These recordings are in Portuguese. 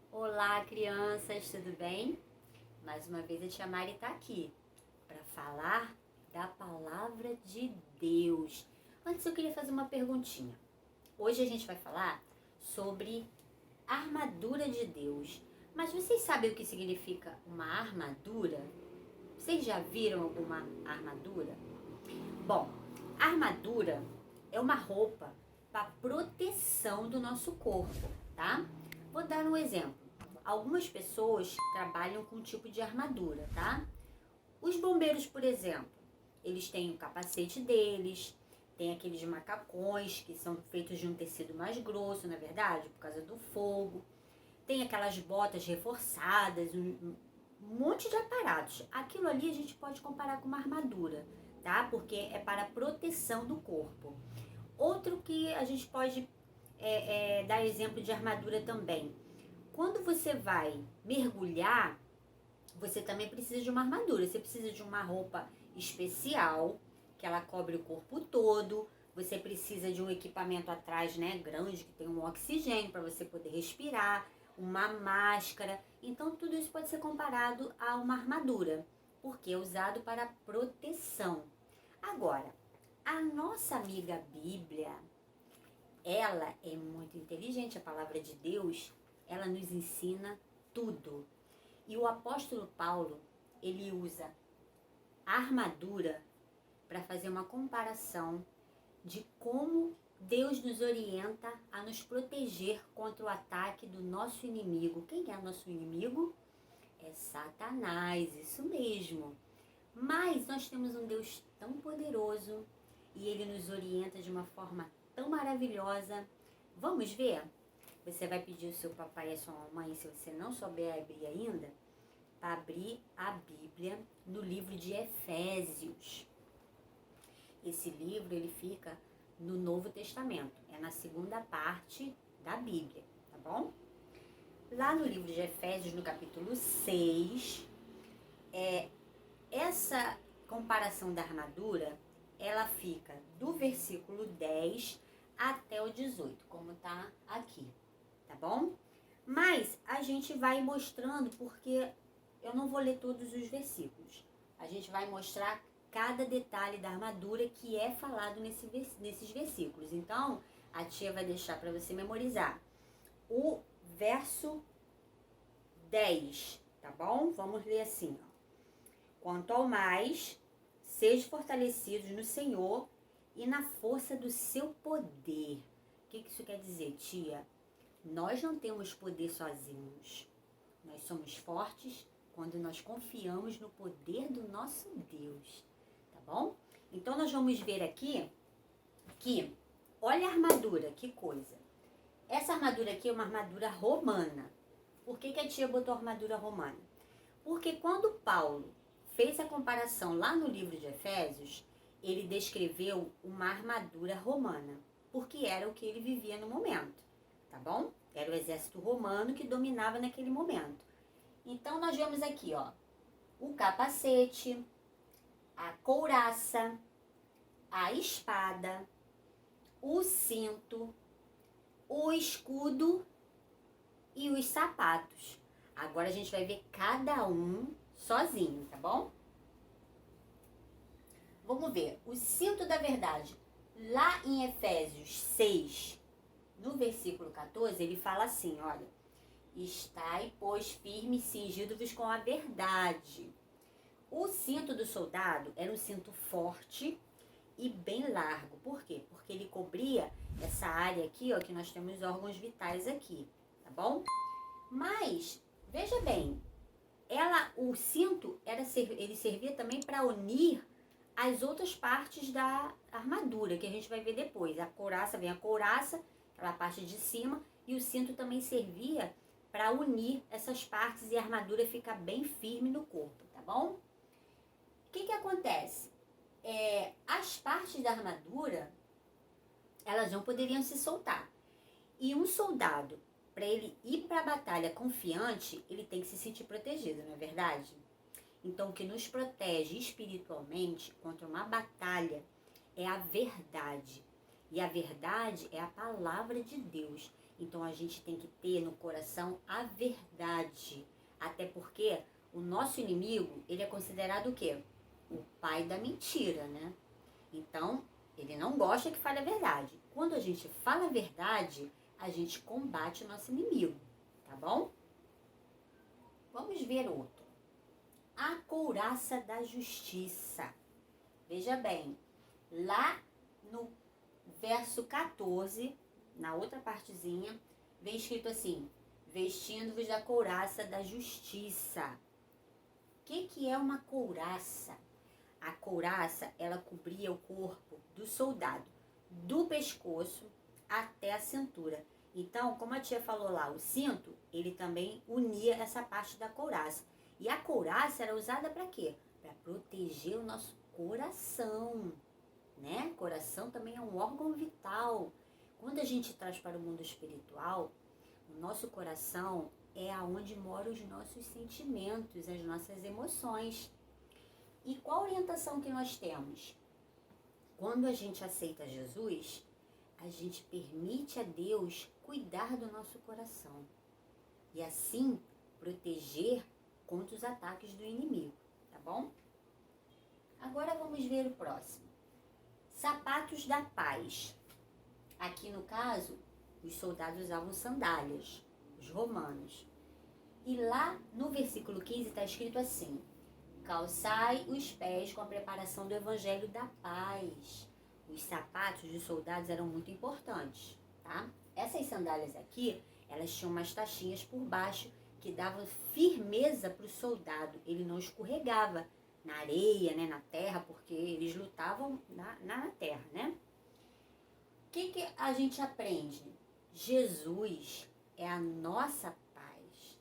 Olá, crianças, tudo bem? Mais uma vez a tia Mari está aqui para falar da palavra de Deus. Antes eu queria fazer uma perguntinha. Hoje a gente vai falar sobre a armadura de Deus. Mas vocês sabem o que significa uma armadura? Vocês já viram alguma armadura? Bom, a armadura é uma roupa para proteção do nosso corpo, tá? Vou dar um exemplo. Algumas pessoas trabalham com um tipo de armadura, tá? Os bombeiros, por exemplo, eles têm o capacete deles, tem aqueles macacões que são feitos de um tecido mais grosso, na verdade, por causa do fogo. Tem aquelas botas reforçadas, um monte de aparatos. Aquilo ali a gente pode comparar com uma armadura, tá? Porque é para a proteção do corpo. Outro que a gente pode dar exemplo de armadura também. Quando você vai mergulhar, você também precisa de uma armadura. Você precisa de uma roupa especial, que ela cobre o corpo todo. Você precisa de um equipamento atrás, né, grande, que tem um oxigênio para você poder respirar, uma máscara. Então, tudo isso pode ser comparado a uma armadura, porque é usado para proteção. Agora, a nossa amiga Bíblia, ela é muito inteligente, a palavra de Deus, ela nos ensina tudo. E o apóstolo Paulo, ele usa a armadura para fazer uma comparação de como Deus nos orienta a nos proteger contra o ataque do nosso inimigo. Quem é nosso inimigo? É Satanás, isso mesmo. Mas nós temos um Deus tão poderoso e ele nos orienta de uma forma tão maravilhosa. Vamos ver? Você vai pedir o seu papai e a sua mamãe, se você não souber abrir ainda, para abrir a Bíblia no livro de Efésios. Esse livro ele fica no Novo Testamento, é na segunda parte da Bíblia, tá bom? Lá no livro de Efésios, no capítulo 6, essa comparação da armadura, ela fica do versículo 10 até o 18, como tá aqui, tá bom? Mas a gente vai mostrando, porque eu não vou ler todos os versículos. A gente vai mostrar cada detalhe da armadura que é falado nesses versículos. Então, a tia vai deixar para você memorizar o verso 10, tá bom? Vamos ler assim, ó. Quanto ao mais, sejam fortalecidos no Senhor e na força do seu poder. O que isso quer dizer, tia? Nós não temos poder sozinhos. Nós somos fortes quando nós confiamos no poder do nosso Deus, tá bom? Então nós vamos ver aqui que, olha a armadura, que coisa. Essa armadura aqui é uma armadura romana. Por que a tia botou armadura romana? Porque quando Paulo fez a comparação lá no livro de Efésios, ele descreveu uma armadura romana, porque era o que ele vivia no momento, tá bom? Era o exército romano que dominava naquele momento. Então nós vemos aqui, ó, o capacete, a couraça, a espada, o cinto, o escudo e os sapatos. Agora a gente vai ver cada um sozinho, tá bom? Vamos ver, o cinto da verdade. Lá em Efésios 6, no versículo 14, ele fala assim, olha: estai, pois, firmes, cingidos com a verdade. O cinto do soldado era um cinto forte e bem largo. Por quê? Porque ele cobria essa área aqui, ó, que nós temos órgãos vitais aqui, tá bom? Mas, veja bem, o cinto, ele servia também para unir as outras partes da armadura, que a gente vai ver depois. A couraça, vem a couraça, aquela parte de cima, e o cinto também servia para unir essas partes e a armadura ficar bem firme no corpo, tá bom? O que acontece? As partes da armadura, elas não poderiam se soltar. E um soldado, para ele ir para a batalha confiante, ele tem que se sentir protegido, não é verdade? Então, o que nos protege espiritualmente contra uma batalha é a verdade. E a verdade é a palavra de Deus. Então a gente tem que ter no coração a verdade. Até porque o nosso inimigo, ele é considerado o quê? O pai da mentira, né? Então, ele não gosta que fale a verdade. Quando a gente fala a verdade, a gente combate o nosso inimigo, tá bom? Vamos ver outro. A couraça da justiça. Veja bem, lá no verso 14, na outra partezinha, vem escrito assim: vestindo-vos da couraça da justiça. O que é uma couraça? A couraça, ela cobria o corpo do soldado, do pescoço até a cintura. Então, como a tia falou lá, o cinto, ele também unia essa parte da couraça. E a couraça era usada para quê? Para proteger o nosso coração, né? Coração também é um órgão vital. Quando a gente traz para o mundo espiritual, o nosso coração é aonde moram os nossos sentimentos, as nossas emoções. E qual a orientação que nós temos? Quando a gente aceita Jesus, a gente permite a Deus cuidar do nosso coração e assim proteger contra os ataques do inimigo, tá bom? Agora vamos ver o próximo. Sapatos da paz. Aqui no caso, os soldados usavam sandálias, os romanos. E lá no versículo 15 está escrito assim: calçai os pés com a preparação do evangelho da paz. Os sapatos dos soldados eram muito importantes, tá? Essas sandálias aqui, elas tinham umas tachinhas por baixo que davam firmeza para o soldado. Ele não escorregava na areia, né, na terra, porque eles lutavam na terra, né? O que a gente aprende? Jesus é a nossa paz.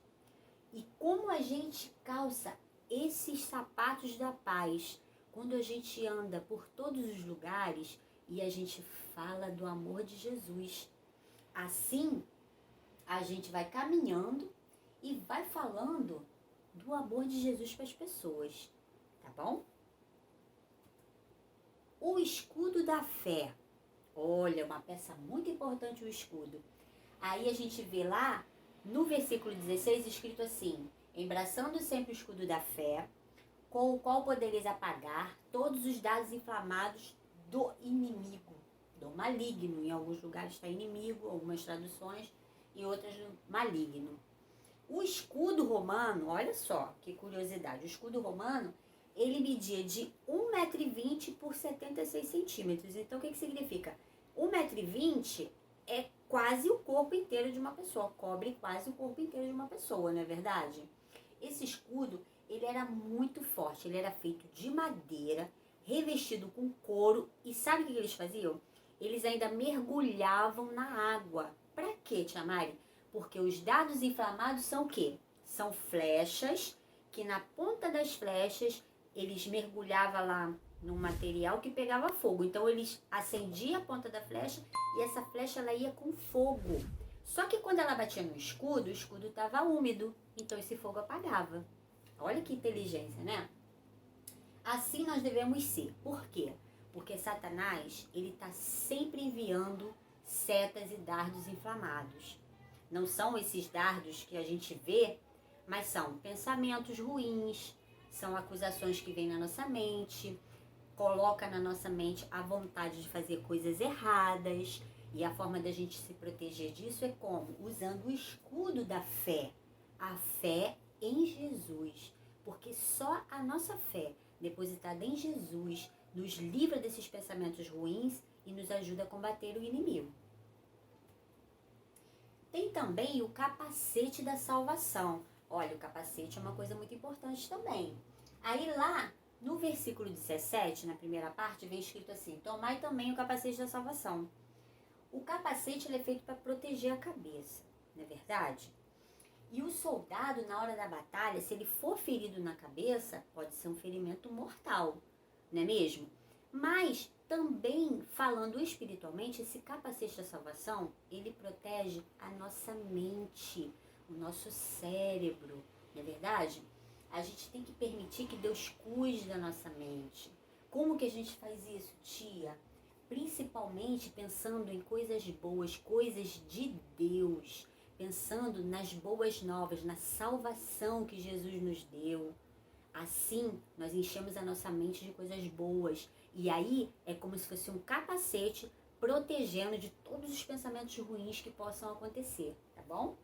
E como a gente calça esses sapatos da paz quando a gente anda por todos os lugares e a gente fala do amor de Jesus? Assim, a gente vai caminhando e vai falando do amor de Jesus para as pessoas, tá bom? O escudo da fé. Olha, uma peça muito importante, o escudo. Aí a gente vê lá no versículo 16 escrito assim: embraçando sempre o escudo da fé, com o qual podereis apagar todos os dardos inflamados do inimigo, do maligno. Em alguns lugares está inimigo, algumas traduções, e outras maligno. O escudo romano, olha só que curiosidade, o escudo romano, ele media de 1,20 m por 76 centímetros. Então, o que significa? 1,20 m é quase o corpo inteiro de uma pessoa, cobre quase o corpo inteiro de uma pessoa, não é verdade? Esse escudo, ele era muito forte, ele era feito de madeira, revestido com couro, e sabe o que eles faziam? Eles ainda mergulhavam na água. Para quê, tia Mari? Porque os dardos inflamados são o quê? São flechas, que na ponta das flechas, eles mergulhavam lá num material que pegava fogo. Então, eles acendiam a ponta da flecha e essa flecha ela ia com fogo. Só que quando ela batia no escudo, o escudo estava úmido. Então, esse fogo apagava. Olha que inteligência, né? Assim nós devemos ser. Por quê? Porque Satanás, ele está sempre enviando setas e dardos inflamados. Não são esses dardos que a gente vê, mas são pensamentos ruins, são acusações que vêm na nossa mente, coloca na nossa mente a vontade de fazer coisas erradas. E a forma da gente se proteger disso é como? Usando o escudo da fé. A fé em Jesus. Porque só a nossa fé, depositada em Jesus, nos livra desses pensamentos ruins e nos ajuda a combater o inimigo. Tem também o capacete da salvação. Olha, o capacete é uma coisa muito importante também. Aí lá, no versículo 17, na primeira parte, vem escrito assim: tomai também o capacete da salvação. O capacete ele é feito para proteger a cabeça, não é verdade? E o soldado, na hora da batalha, se ele for ferido na cabeça, pode ser um ferimento mortal, não é mesmo? Mas também, falando espiritualmente, esse capacete da salvação, ele protege a nossa mente, o nosso cérebro, não é verdade? A gente tem que permitir que Deus cuide da nossa mente. Como que a gente faz isso, tia? principalmente pensando em coisas boas, coisas de Deus, pensando nas boas novas, na salvação que Jesus nos deu. Assim, nós enchemos a nossa mente de coisas boas. E aí é como se fosse um capacete protegendo de todos os pensamentos ruins que possam acontecer, tá bom?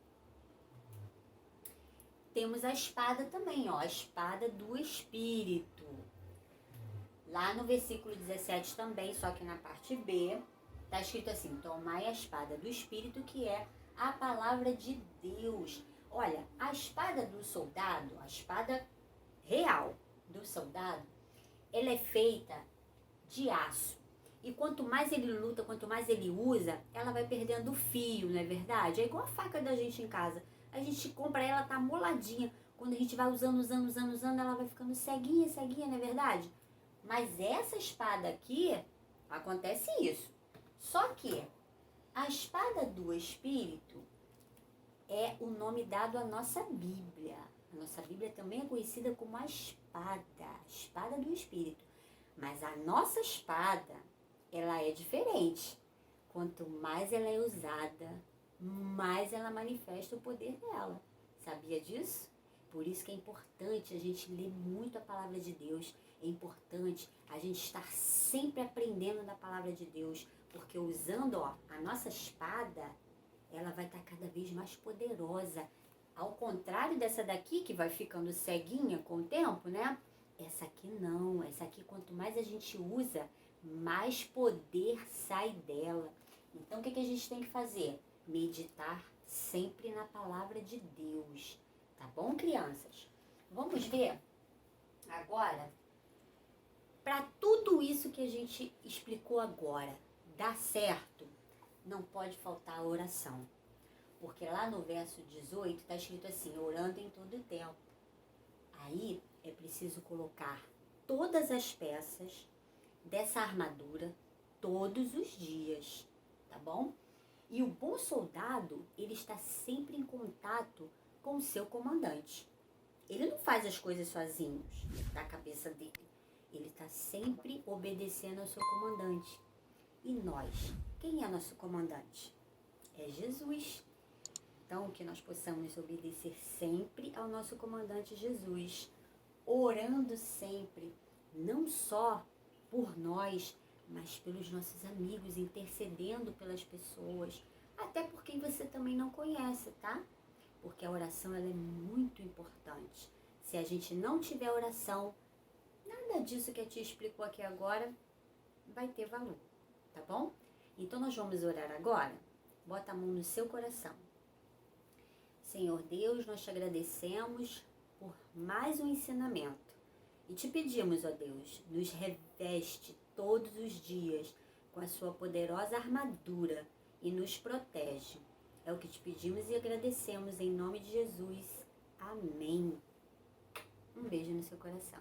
Temos a espada também, ó, a espada do Espírito. Lá no versículo 17 também, só que na parte B, tá escrito assim: tomai a espada do Espírito, que é a palavra de Deus. Olha, a espada do soldado, a espada real do soldado, ela é feita de aço. E quanto mais ele luta, quanto mais ele usa, ela vai perdendo o fio, não é verdade? É igual a faca da gente em casa. A gente compra ela, tá moladinha. Quando a gente vai usando, ela vai ficando ceguinha, não é verdade? Mas essa espada aqui, acontece isso. Só que a espada do Espírito é o nome dado à nossa Bíblia. A nossa Bíblia também é conhecida como a espada do Espírito. Mas a nossa espada, ela é diferente. Quanto mais ela é usada, mais ela manifesta o poder dela. Sabia disso? Por isso que é importante a gente ler muito a palavra de Deus. É importante a gente estar sempre aprendendo da palavra de Deus. Porque usando, ó, a nossa espada, ela vai estar cada vez mais poderosa. Ao contrário dessa daqui, que vai ficando ceguinha com o tempo, né? Essa aqui não. Essa aqui, quanto mais a gente usa, mais poder sai dela. Então, o que a gente tem que fazer? Meditar sempre na palavra de Deus. Tá bom, crianças? Vamos ver agora, para tudo isso que a gente explicou agora dar certo, não pode faltar a oração. Porque lá no verso 18 está escrito assim: orando em todo o tempo. Aí é preciso colocar todas as peças dessa armadura todos os dias, tá bom? E o bom soldado, ele está sempre em contato com o seu comandante. Ele não faz as coisas sozinho, da cabeça dele. Ele está sempre obedecendo ao seu comandante. E nós? Quem é nosso comandante? É Jesus. Então, que nós possamos obedecer sempre ao nosso comandante Jesus, orando sempre, não só por nós, mas pelos nossos amigos, intercedendo pelas pessoas, até por quem você também não conhece, tá? Porque a oração, ela é muito importante. Se a gente não tiver oração, nada disso que a tia explicou aqui agora vai ter valor, tá bom? Então, nós vamos orar agora. Bota a mão no seu coração. Senhor Deus, nós te agradecemos por mais um ensinamento. E te pedimos, ó Deus, nos reveste todos os dias com a sua poderosa armadura e nos protege. É o que te pedimos e agradecemos em nome de Jesus. Amém. Um beijo no seu coração.